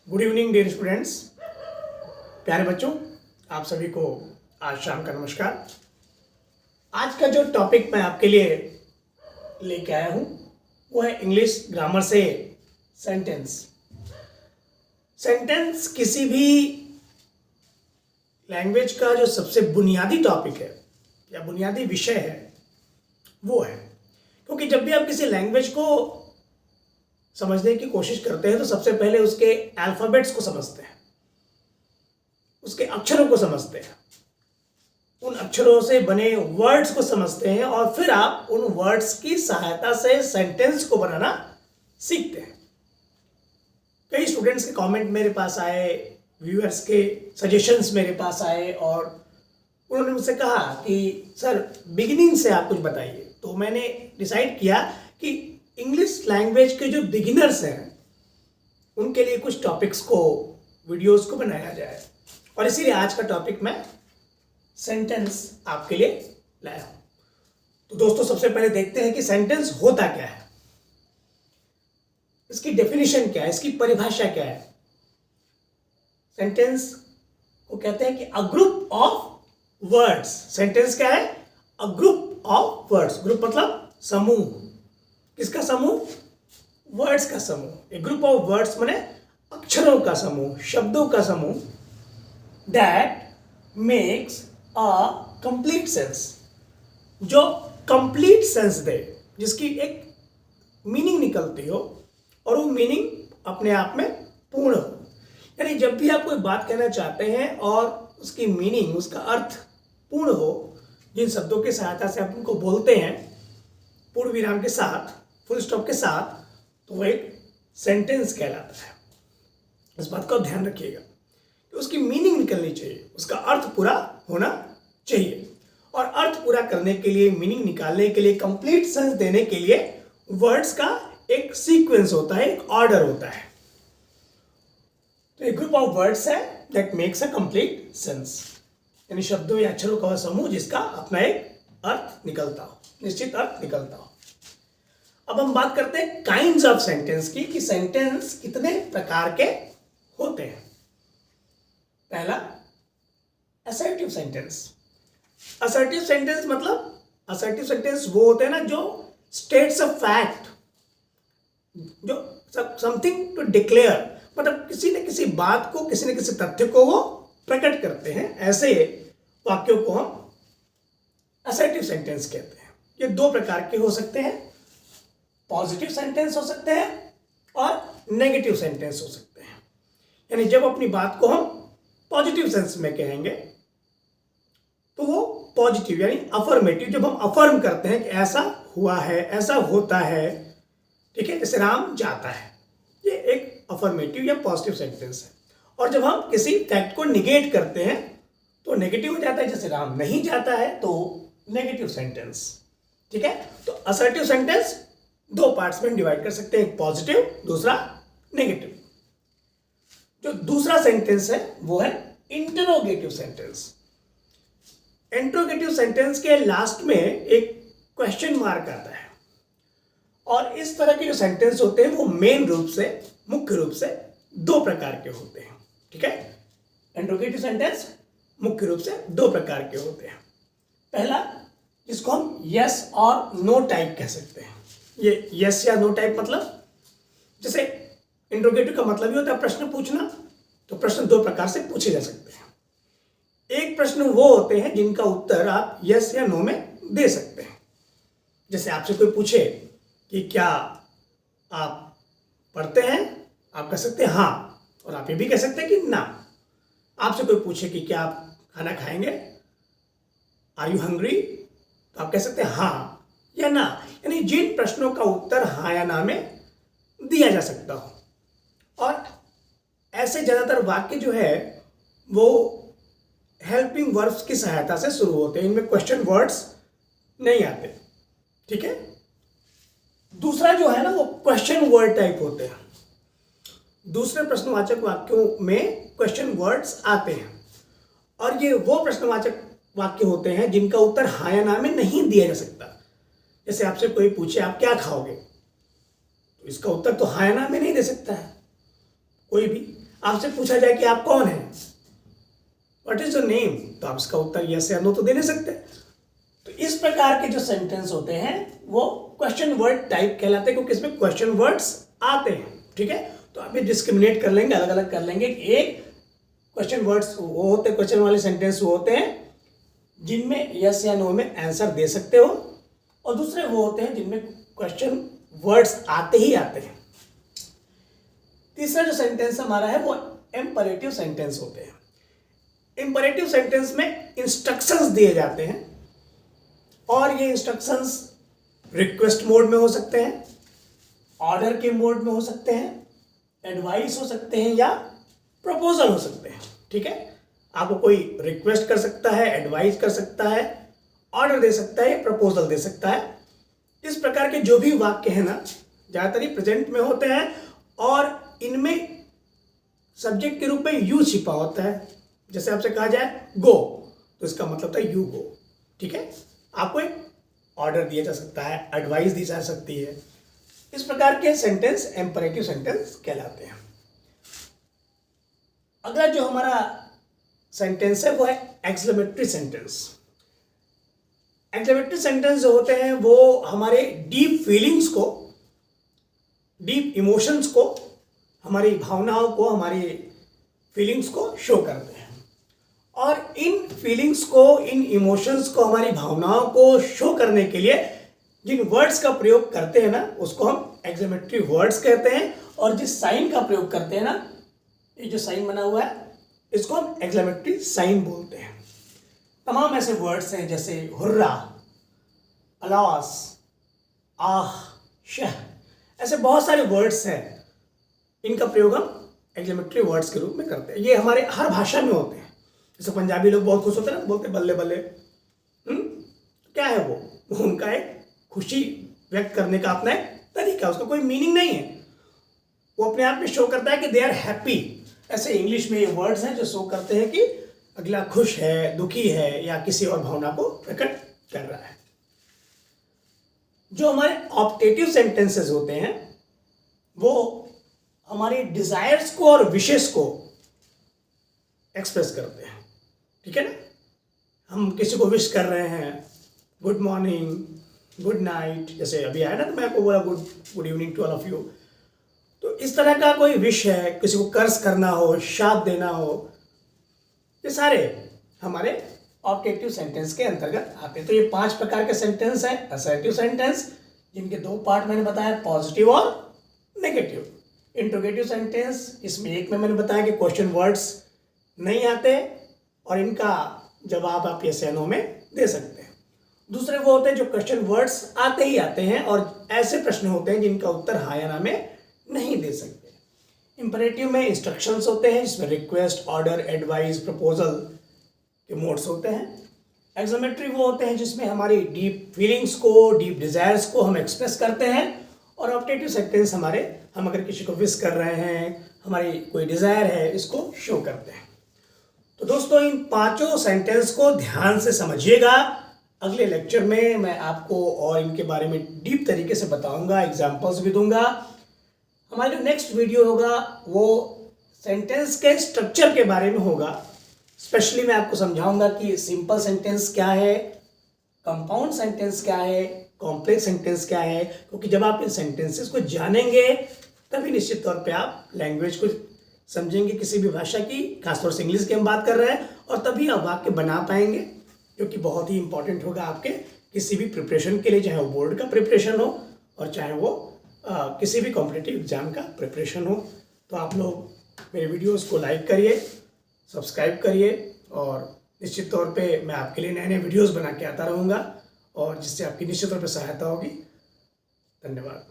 Good evening dear students, प्यारे बच्चों, आप सभी को आज शाम का नमस्कार। आज का जो टॉपिक मैं आपके लिए लेके आया हूँ वो है इंग्लिश ग्रामर से सेंटेंस। सेंटेंस किसी भी लैंग्वेज का जो सबसे बुनियादी टॉपिक है या बुनियादी विषय है वो है, क्योंकि जब भी आप किसी लैंग्वेज को समझने की कोशिश करते हैं तो सबसे पहले उसके अल्फ़ाबेट्स को समझते हैं, उसके अक्षरों को समझते हैं, उन अक्षरों से बने वर्ड्स को समझते हैं और फिर आप उन वर्ड्स की सहायता से सेंटेंस को बनाना सीखते हैं। कई स्टूडेंट्स के कमेंट मेरे पास आए, व्यूअर्स के सजेशंस मेरे पास आए और उन्होंने मुझसे कहा कि सर बिगिनिंग से आप कुछ बताइए। तो मैंने डिसाइड किया कि इंग्लिश लैंग्वेज के जो बिगिनर्स हैं उनके लिए कुछ टॉपिक्स को, वीडियोस को बनाया जाए, और इसीलिए आज का टॉपिक मैं सेंटेंस आपके लिए लाया हूं। तो दोस्तों, सबसे पहले देखते हैं कि सेंटेंस होता क्या है, इसकी डेफिनेशन क्या है, इसकी परिभाषा क्या है। सेंटेंस को कहते हैं कि a group of words. Sentence क्या है? A group of words. Group मतलब समूह। किसका समूह? वर्ड्स का समूह। ए ग्रुप ऑफ वर्ड्स माने अक्षरों का समूह, शब्दों का समूह। That makes a complete sense, जो कंप्लीट सेंस दे, जिसकी एक मीनिंग निकलती हो और वो मीनिंग अपने आप में पूर्ण हो। यानी जब भी आप कोई बात कहना चाहते हैं और उसकी मीनिंग, उसका अर्थ पूर्ण हो, जिन शब्दों की सहायता से आप उनको बोलते हैं पूर्ण विराम के साथ, फुल स्टॉप के साथ, तो वो एक सेंटेंस कहलाता है। इस बात को ध्यान रखिएगा कि उसकी मीनिंग निकलनी चाहिए, उसका अर्थ पूरा होना चाहिए। और अर्थ पूरा करने के लिए, मीनिंग निकालने के लिए, कंप्लीट सेंस देने के लिए वर्ड्स का एक सीक्वेंस होता है, एक ऑर्डर होता है। तो एक ग्रुप ऑफ वर्ड्स है that makes a complete sense, यानी शब्दों या अक्षरों का समूह जिसका अपना एक अर्थ निकलता हो, निश्चित अर्थ निकलता हो। अब हम बात करते हैं काइंड्स ऑफ सेंटेंस की, कि सेंटेंस कितने प्रकार के होते हैं। पहला, असर्टिव सेंटेंस। असर्टिव सेंटेंस मतलब, असर्टिव सेंटेंस वो होते हैं ना जो स्टेट्स अ फैक्ट, जो समथिंग टू डिक्लेयर, मतलब किसी न किसी बात को, किसी न किसी तथ्य को वो प्रकट करते हैं। ऐसे वाक्यों को हम असर्टिव सेंटेंस कहते हैं। ये दो प्रकार के हो सकते हैं, पॉजिटिव सेंटेंस हो सकते हैं और नेगेटिव सेंटेंस हो सकते हैं। यानी जब अपनी बात को हम पॉजिटिव सेंस में कहेंगे तो वो पॉजिटिव यानी अफर्मेटिव, जब हम अफर्म करते हैं कि ऐसा हुआ है, ऐसा होता है, ठीक है, जैसे राम जाता है, ये एक अफर्मेटिव या पॉजिटिव सेंटेंस है। और जब हम किसी फैक्ट को निगेट करते हैं तो नेगेटिव हो जाता है, जैसे राम नहीं जाता है, तो नेगेटिव सेंटेंस। ठीक है, तो असर्टिव सेंटेंस दो पार्ट्स में डिवाइड कर सकते हैं, एक पॉजिटिव, दूसरा नेगेटिव। जो दूसरा सेंटेंस है वो है इंटरोगेटिव सेंटेंस। इंटरोगेटिव सेंटेंस के लास्ट में एक क्वेश्चन मार्क आता है, और इस तरह के जो सेंटेंस होते हैं वो मेन रूप से, मुख्य रूप से दो प्रकार के होते हैं। ठीक है, इंटरोगेटिव सेंटेंस मुख्य रूप से दो प्रकार के होते हैं। पहला, जिसको हम यस और नो टाइप कह सकते हैं। ये यस या नो टाइप मतलब, जैसे इंटरोगेटिव का मतलब ही होता है प्रश्न पूछना, तो प्रश्न दो प्रकार से पूछे जा सकते हैं। एक प्रश्न वो होते हैं जिनका उत्तर आप यस या नो में दे सकते हैं। जैसे आपसे कोई पूछे कि क्या आप पढ़ते हैं, आप कह सकते हैं हाँ, और आप ये भी कह सकते हैं कि ना। आपसे कोई पूछे कि क्या आप खाना खाएंगे, आर यू हंग्री, तो आप कह सकते हैं हाँ या ना। यानी जिन प्रश्नों का उत्तर हाँ या ना में दिया जा सकता हो। और ऐसे ज़्यादातर वाक्य जो है वो हेल्पिंग वर्ब्स की सहायता से शुरू होते हैं, इनमें क्वेश्चन वर्ड्स नहीं आते। ठीक है, दूसरा जो है ना वो क्वेश्चन वर्ड टाइप होते हैं। दूसरे प्रश्नवाचक वाक्यों में क्वेश्चन वर्ड्स आते हैं, और ये वो प्रश्नवाचक वाक्य होते हैं जिनका उत्तर हाँ या ना में नहीं दिया जा सकता। जैसे आपसे कोई पूछे आप क्या खाओगे, तो इसका उत्तर तो हाँ या ना में नहीं दे सकता है कोई भी। आपसे पूछा जाए कि आप कौन हैं, व्हाट इज योर नेम, तो आप इसका उत्तर यस या नो तो दे नहीं सकते। तो इस प्रकार के जो सेंटेंस होते हैं वो क्वेश्चन वर्ड टाइप कहलाते हैं, क्योंकि इसमें क्वेश्चन वर्ड्स आते हैं। ठीक है, तो आप ये डिस्क्रिमिनेट कर लेंगे, अलग अलग कर लेंगे। एक क्वेश्चन वर्ड्स वो होते हैं, क्वेश्चन वाले सेंटेंस वो होते हैं जिनमें यस या नो में आंसर दे सकते हो, और दूसरे वो होते हैं जिनमें क्वेश्चन वर्ड्स आते ही आते हैं। तीसरा जो सेंटेंस हमारा है वो इंपरेटिव सेंटेंस होते हैं। इंपरेटिव सेंटेंस में इंस्ट्रक्शंस दिए जाते हैं, और ये इंस्ट्रक्शंस रिक्वेस्ट मोड में हो सकते हैं, ऑर्डर के मोड में हो सकते हैं, एडवाइस हो सकते हैं, या प्रपोजल हो सकते हैं। ठीक है, आपको कोई रिक्वेस्ट कर सकता है, एडवाइस कर सकता है, ऑर्डर दे सकता है, प्रपोजल दे सकता है। इस प्रकार के जो भी वाक्य है ना, ज़्यादातर ही प्रेजेंट में होते हैं, और इनमें सब्जेक्ट के रूप में यू छिपा होता है। जैसे आपसे कहा जाए गो, तो इसका मतलब था यू गो। ठीक है, आपको एक ऑर्डर दिया जा सकता है, एडवाइस दी जा सकती है। इस प्रकार के सेंटेंस इंपरेटिव सेंटेंस कहलाते हैं। अगला जो हमारा सेंटेंस है वो है एक्सक्लेमेटरी सेंटेंस। एक्सक्लेमेटरी सेंटेंस जो होते हैं वो हमारे डीप फीलिंग्स को, डीप इमोशंस को, हमारी भावनाओं को, हमारी फीलिंग्स को शो करते हैं। और इन फीलिंग्स को, इन इमोशंस को, हमारी भावनाओं को शो करने के लिए जिन वर्ड्स का प्रयोग करते हैं ना, उसको हम एक्सक्लेमेटरी वर्ड्स कहते हैं। और जिस साइन का प्रयोग करते हैं ना, ये जो साइन बना हुआ है, इसको हम एक्सक्लेमेटरी साइन बोलते हैं। तमाम ऐसे वर्ड्स हैं जैसे हुर्रा, अलास, आह, शह, ऐसे बहुत सारे वर्ड्स हैं, इनका प्रयोग हम एक्सक्लेमेटरी वर्ड्स के रूप में करते हैं। ये हमारे हर भाषा में होते हैं। जैसे पंजाबी लोग बहुत खुश होते हैं ना, बोलते बल्ले बल्ले। क्या है वो उनका एक खुशी व्यक्त करने का अपना एक तरीका, उसका कोई मीनिंग नहीं है, वो अपने आप में शो करता है कि दे आर हैप्पी। ऐसे इंग्लिश में ये वर्ड्स हैं जो शो करते हैं कि अगला खुश है, दुखी है, या किसी और भावना को प्रकट कर रहा है। जो हमारे ऑप्टेटिव सेंटेंसेस होते हैं वो हमारे डिजायर्स को और विशेष को एक्सप्रेस करते हैं। ठीक है ना, हम किसी को विश कर रहे हैं, गुड मॉर्निंग, गुड नाइट, जैसे अभी आया ना, तो मैं आपको बोला good evening to all of you. तो इस तरह का कोई विश है, किसी को कर्ज करना हो, शाप देना हो, ये सारे हमारे ऑब्जेक्टिव सेंटेंस के अंतर्गत आते हैं। तो ये 5 प्रकार के सेंटेंस हैं असर्टिव सेंटेंस, जिनके 2 पार्ट मैंने बताया, पॉजिटिव और नेगेटिव। इंट्रोगेटिव सेंटेंस, इसमें एक में मैंने बताया कि क्वेश्चन वर्ड्स नहीं आते और इनका जवाब आप यस या नो में दे सकते हैं। दूसरे वो होते हैं जो क्वेश्चन वर्ड्स आते ही आते हैं और ऐसे प्रश्न होते हैं जिनका उत्तर हाँ या ना में नहीं दे सकते। इंपरेटिव में इंस्ट्रक्शंस होते हैं जिसमें रिक्वेस्ट, ऑर्डर, एडवाइस, प्रपोजल के मोड्स होते हैं। एक्सक्लेमेटरी वो होते हैं जिसमें हमारी डीप फीलिंग्स को, डीप डिजायर्स को हम एक्सप्रेस करते हैं। और ऑप्टेटिव सेंटेंस हमारे, हम अगर किसी को विश कर रहे हैं, हमारी कोई डिजायर है, इसको शो करते हैं। तो दोस्तों इन 5 सेंटेंस को ध्यान से समझिएगा। अगले लेक्चर में मैं आपको और इनके बारे में डीप तरीके से बताऊंगा, एग्जाम्पल्स भी दूंगा। हमारा जो नेक्स्ट वीडियो होगा वो सेंटेंस के स्ट्रक्चर के बारे में होगा। स्पेशली मैं आपको समझाऊंगा कि सिंपल सेंटेंस क्या है, कंपाउंड सेंटेंस क्या है, कॉम्प्लेक्स सेंटेंस क्या है। क्योंकि जब आप इन सेंटेंसेस को जानेंगे तभी निश्चित तौर पे आप लैंग्वेज को समझेंगे, किसी भी भाषा की, खासतौर से इंग्लिश की हम बात कर रहे हैं, और तभी आप वाक्य बना पाएंगे, जो कि बहुत ही इंपॉर्टेंट होगा आपके किसी भी प्रिपरेशन के लिए, चाहे वो बोर्ड का प्रिपरेशन हो और चाहे वो किसी भी कॉम्पिटिटिव एग्जाम का प्रिपरेशन हो। तो आप लोग मेरे वीडियोस को लाइक करिए, सब्सक्राइब करिए, और निश्चित तौर पे मैं आपके लिए नए नए वीडियोस बना के आता रहूँगा, और जिससे आपकी निश्चित तौर पे सहायता होगी। धन्यवाद।